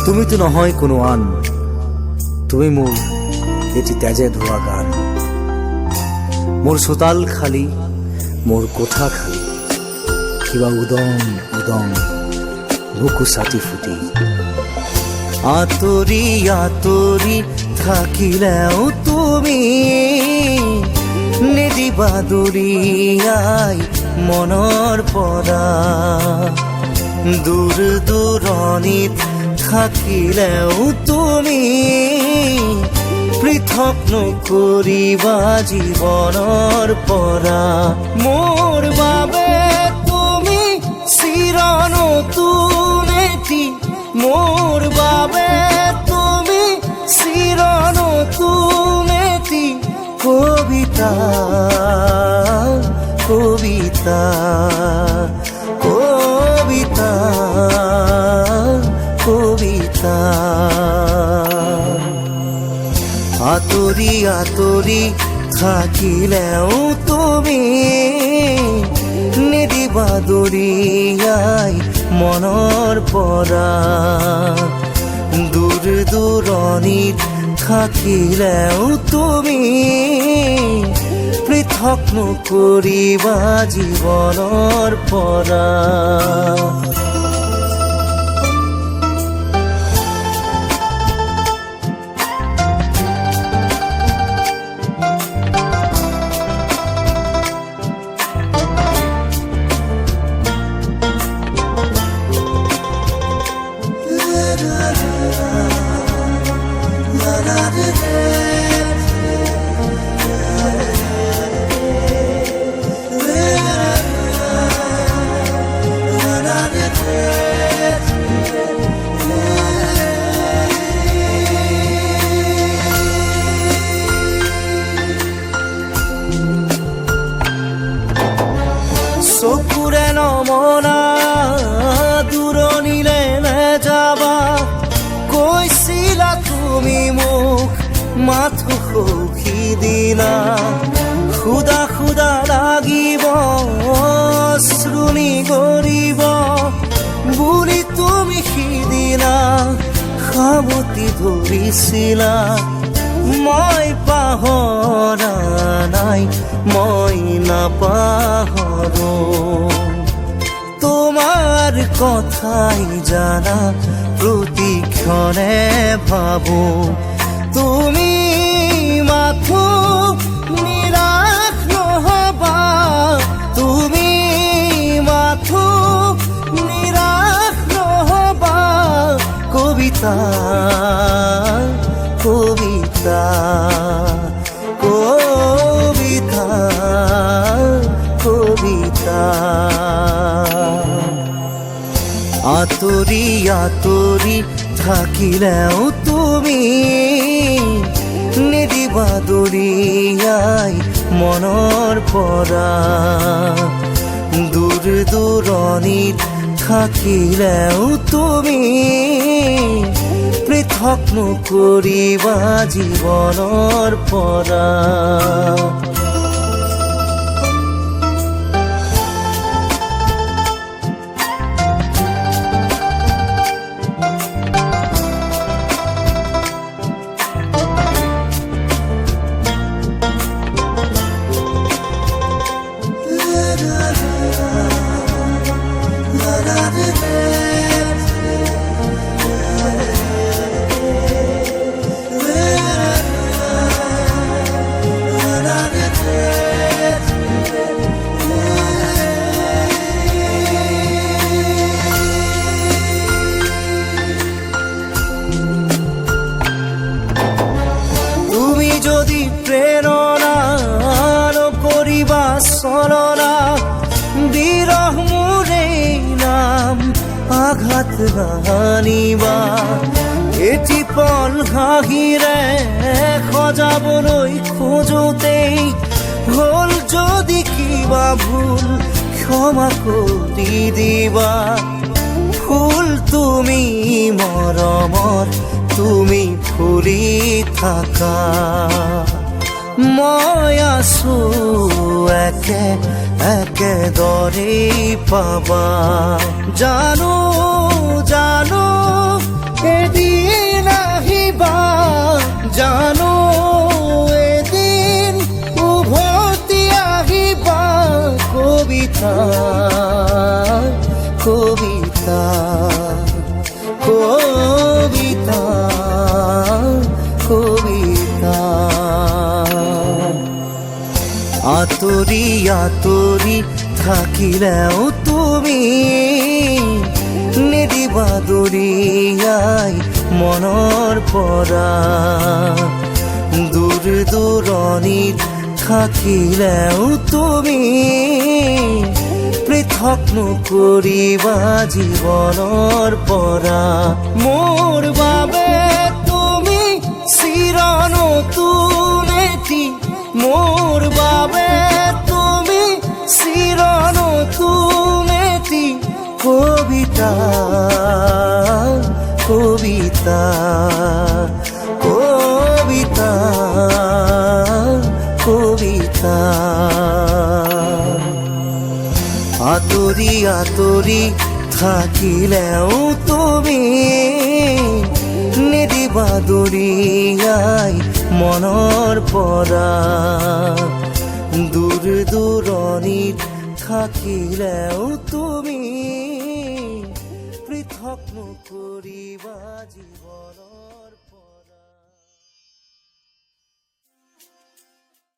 তুমি তো নহয় কোনো আন, তুমি মোৰ এটি তেজে ধোৱা গান। মোৰ চোতাল খালী, মোৰ কোঠা খালী, কিবা উদং উদং বুকু চাটি ফুটি। আঁতৰি আঁতৰি থাকিলেও তুমি নিদিবা দূৰিয়াই মনৰ পৰা। দূৰ দূৰণিত থাকিলেও তুমি পৃথক নকৰিবা জীৱনৰ পৰা। মোৰ বাবে তুমি চিৰ নতুন এটি, মোৰ বাবে তুমি চিৰ নতুন এটি কবিতা, কবিতা, কবিতা, কবিতা। আঁতৰি আঁতৰি থাকিলেও তুমি নিদিবা দূৰিয়াই মনৰ পৰা। দূৰ দূৰণিত থাকিলেও তুমি পৃথক নকৰিবা জীৱনৰ পৰা। চকুৰে নমনা দূৰণিলে নেযাবা, কৈছিলা তুমি মোক মাথো সখি দিলা। খুদা খুদা লাগিব শ্ৰুণি কৰিব বুলি তুমি সিদিনা সাৱটি ধৰিছিলা। মই পাহৰা নাই, মই নাপাহৰো তোমাৰ কথাই জানা প্ৰতিক্ষণে ভাবো। তুমি মাথো নিৰাশ নহবা, তুমি মাথো নিৰাশ নহবা। কবিতা, কবিতা, কবিতা, কবিতা। আঁতৰি আঁতৰি থাকিলেও তুমি নিদিবা দূৰিয়াই মনৰ পৰা। দূৰ দূৰণিত থাকিলেও তুমি পৃথক নকৰিবা জীৱনৰ পৰা। la la la প্রেরণার করিবা চলনা বিরহ মোৰে নাম আঘাত নানিবা এটি পল হাঁহিৰে সজাবলৈ খোজোতেই হল যদি কিবা ভুল ক্ষমা কৰি দিবা ফুল তুমি মৰমৰ তুমি ফুলি থাকা মই আছো একে একেদৰে পাবা জানো জানো এদিন আহিবা জানো এদিন উভতি আহিবা কবিতা কবিতা কবিতা কবিতা আতৰি আতৰি থাকিলেও তুমি নিদিবা দৰিয়াই মনৰ পৰা দূৰ দূৰণিত থাকিলেও তুমি পৃথক নকৰিবা জীৱনৰ পৰা মোৰ বাবে তুমি চিৰ নতুন এটি মোৰ বাবে তুমি চিৰ নতুন এটি কবিতা কবিতা কবিতা কবিতা আতৰি আতৰি থাকিলেও তুমি নিদিবা দৰিয়াই মনৰ পৰা দূৰ দূৰণিত থাকিলেও তুমি পৃথক নকৰিবা জীৱনৰ পৰা